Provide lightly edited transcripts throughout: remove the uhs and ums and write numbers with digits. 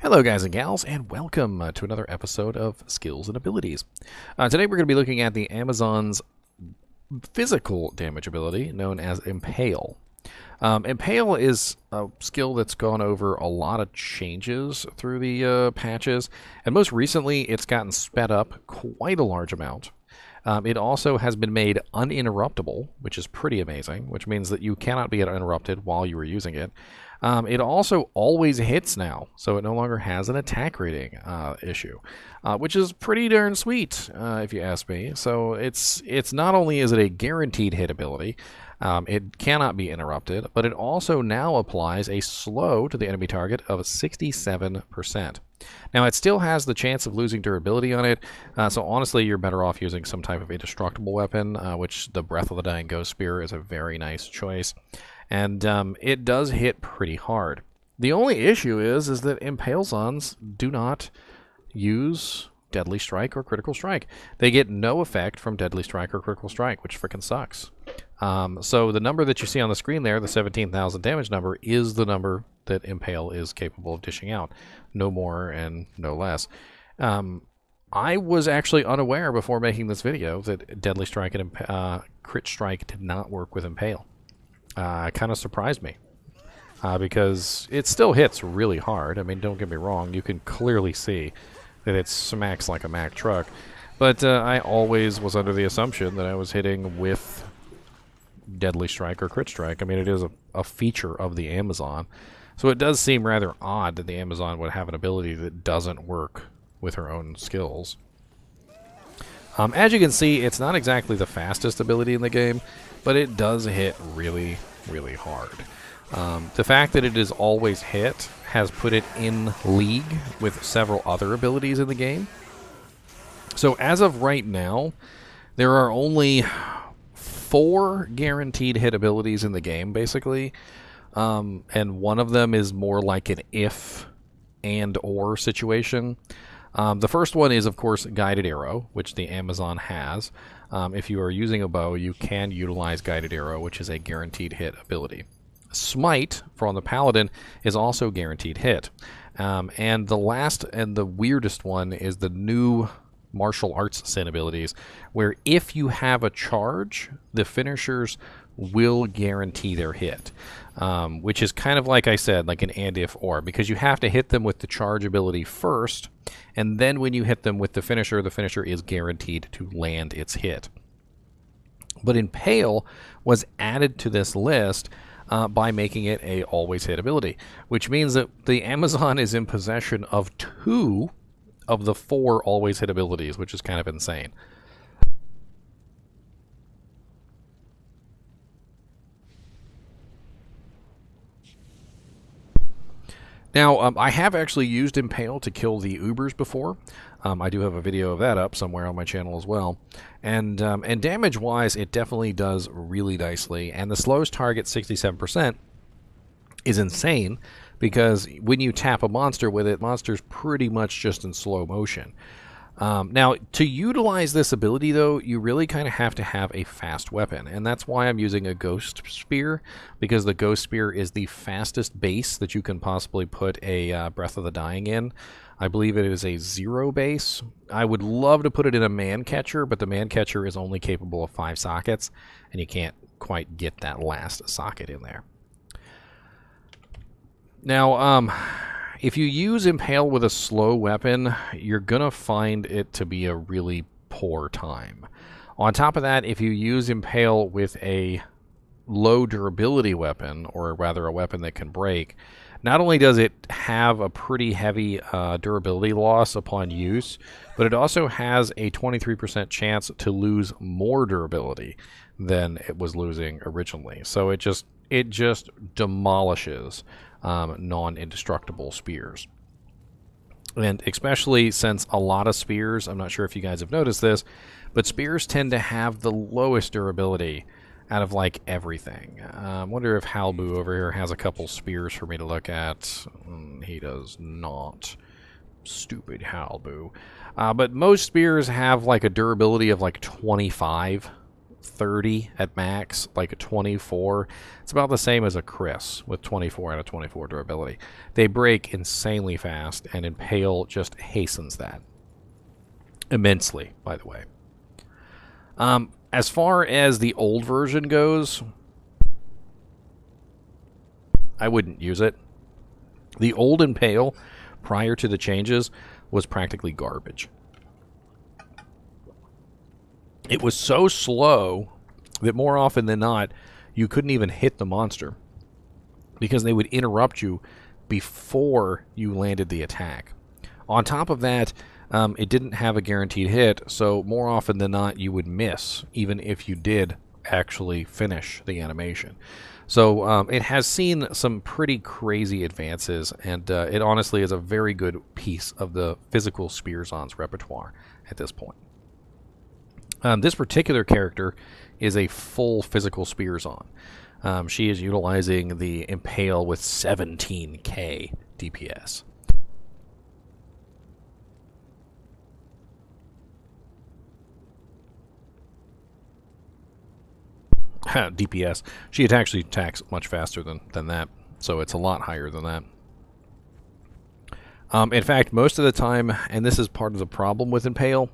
Hello guys and gals, and welcome to another episode of Skills and Abilities. Today we're going to be looking at the Amazon's physical damage ability known as Impale. Impale is a skill that's gone over a lot of changes through the patches, and most recently it's gotten sped up quite a large amount. It also has been made uninterruptible, which is pretty amazing, which means that you cannot be interrupted while you are using it. It also always hits now, so it no longer has an attack rating issue, which is pretty darn sweet, if you ask me. So it's not only is it a guaranteed hit ability, it cannot be interrupted, but it also now applies a slow to the enemy target of 67%. Now, it still has the chance of losing durability on it, so honestly, you're better off using some type of indestructible weapon, which the Breath of the Dying Ghost Spear is a very nice choice. And it does hit pretty hard. The only issue is that Impalezons do not use Deadly Strike or Critical Strike. They get no effect from Deadly Strike or Critical Strike, which frickin' sucks. So the number that you see on the screen there, the 17,000 damage number, is the number that Impale is capable of dishing out. No more and no less. I was actually unaware before making this video that Deadly Strike and Crit Strike did not work with Impale. Kind of surprised me because it still hits really hard. I mean, don't get me wrong, you can clearly see that it smacks like a Mack truck, but I always was under the assumption that I was hitting with Deadly Strike or Crit Strike. I mean, it is a feature of the Amazon, so it does seem rather odd that the Amazon would have an ability that doesn't work with her own skills. As you can see, it's not exactly the fastest ability in the game, but it does hit really, really hard. The fact that it is always hit has put it in league with several other abilities in the game. So as of right now, there are only 4 guaranteed hit abilities in the game, basically. And one of them is more like an if and or situation. The first one is, of course, Guided Arrow, which the Amazon has. If you are using a bow, you can utilize Guided Arrow, which is a guaranteed hit ability. Smite, from the Paladin, is also guaranteed hit. And the last and the weirdest one is the new martial arts sin abilities, where if you have a charge, the finishers will guarantee their hit, which is kind of like I said, like an and if or, because you have to hit them with the charge ability first, and then when you hit them with the finisher is guaranteed to land its hit. But Impale was added to this list by making it a always hit ability, which means that the Amazon is in possession of 2 of the 4 always hit abilities, which is kind of insane. Now, I have actually used Impale to kill the Ubers before. I do have a video of that up somewhere on my channel as well. And damage-wise, it definitely does really nicely. And the slowest target, 67%, is insane, because when you tap a monster with it, monster's pretty much just in slow motion. Now, to utilize this ability, though, you really kind of have to have a fast weapon, and that's why I'm using a Ghost Spear, because the Ghost Spear is the fastest base that you can possibly put a Breath of the Dying in. I believe it is a 0 base. I would love to put it in a Man Catcher, but the Man Catcher is only capable of 5 sockets, and you can't quite get that last socket in there. Now, if you use Impale with a slow weapon, you're going to find it to be a really poor time. On top of that, if you use Impale with a low durability weapon, or rather a weapon that can break, not only does it have a pretty heavy durability loss upon use, but it also has a 23% chance to lose more durability than it was losing originally. So it just demolishes non-indestructible spears. And especially since a lot of spears, I'm not sure if you guys have noticed this, but spears tend to have the lowest durability out of like everything. I wonder if Halbu over here has a couple spears for me to look at. He does not. Stupid Halbu. But most spears have like a durability of like 25, 30 at max, like a 24. It's about the same as a Chris with 24 out of 24 durability. They break insanely fast, and Impale just hastens that immensely, by the way. As far as the old version goes, I wouldn't use it. The old Impale, prior to the changes, was practically garbage. It was so slow that more often than not, you couldn't even hit the monster because they would interrupt you before you landed the attack. On top of that, it didn't have a guaranteed hit, so more often than not, you would miss, even if you did actually finish the animation. So it has seen some pretty crazy advances, and it honestly is a very good piece of the physical Spearzon's repertoire at this point. This particular character is a full physical Spearzon. She is utilizing the Impale with 17k DPS. DPS. She actually attacks much faster than that, so it's a lot higher than that. In fact, most of the time, and this is part of the problem with Impale,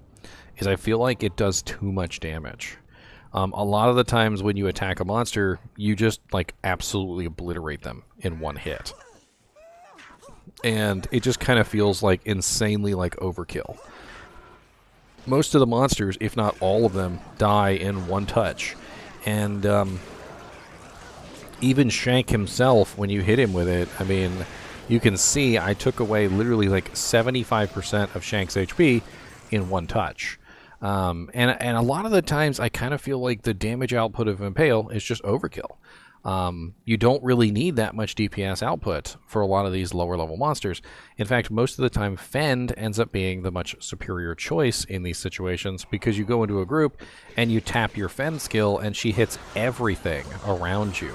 is I feel like it does too much damage. A lot of the times when you attack a monster, you just like absolutely obliterate them in one hit. And it just kind of feels like insanely like overkill. Most of the monsters, if not all of them, die in one touch. And even Shank himself, when you hit him with it, I mean, you can see I took away literally like 75% of Shank's HP in one touch. And a lot of the times I kind of feel like the damage output of Impale is just overkill. You don't really need that much DPS output for a lot of these lower level monsters. In fact, most of the time Fend ends up being the much superior choice in these situations because you go into a group and you tap your Fend skill and she hits everything around you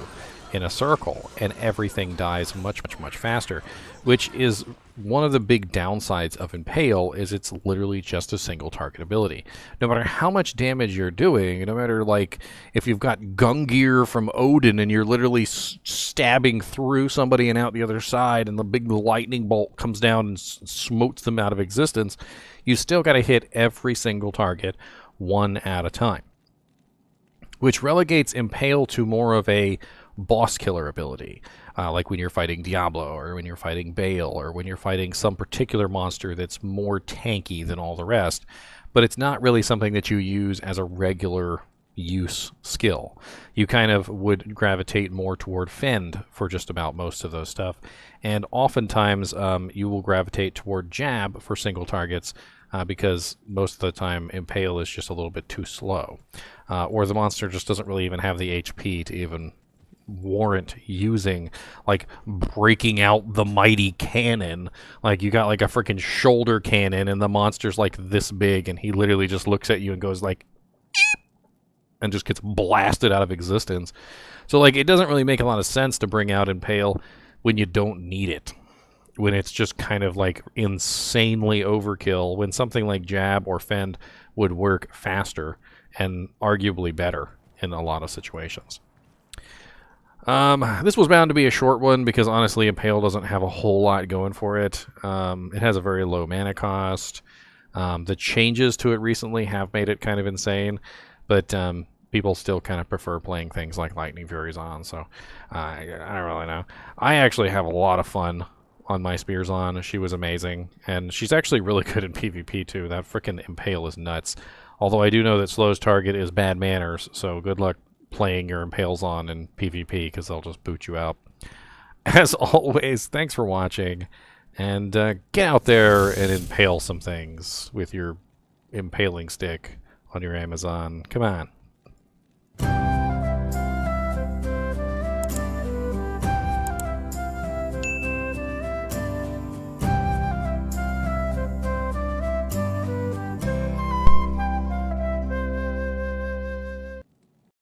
in a circle and everything dies much faster, which is one of the big downsides of Impale is it's literally just a single target ability. No matter how much damage you're doing, no matter like if you've got Gungear from Odin and you're literally stabbing through somebody and out the other side and the big lightning bolt comes down and smotes them out of existence, you still got to hit every single target one at a time, which relegates Impale to more of a boss killer ability, like when you're fighting Diablo or when you're fighting Bale or when you're fighting some particular monster that's more tanky than all the rest, but it's not really something that you use as a regular use skill. You kind of would gravitate more toward Fend for just about most of those stuff, and oftentimes you will gravitate toward Jab for single targets because most of the time Impale is just a little bit too slow, or the monster just doesn't really even have the HP to even warrant using, like, breaking out the mighty cannon. Like, you got like a freaking shoulder cannon and the monster's like this big and he literally just looks at you and goes like and just gets blasted out of existence. So like it doesn't really make a lot of sense to bring out Impale when you don't need it, when it's just kind of like insanely overkill, when something like Jab or Fend would work faster and arguably better in a lot of situations. This was bound to be a short one because honestly Impale doesn't have a whole lot going for it. It has a very low mana cost. The changes to it recently have made it kind of insane, but people still kind of prefer playing things like Lightning Furies on, so I don't really know. I actually have a lot of fun on my Spearzon. She was amazing, and she's actually really good in PvP too. That frickin' Impale is nuts. Although I do know that Slow's target is bad manners, so good luck playing your Impales on in PvP because they'll just boot you out. As always, thanks for watching, and get out there and impale some things with your impaling stick on your Amazon. Come on.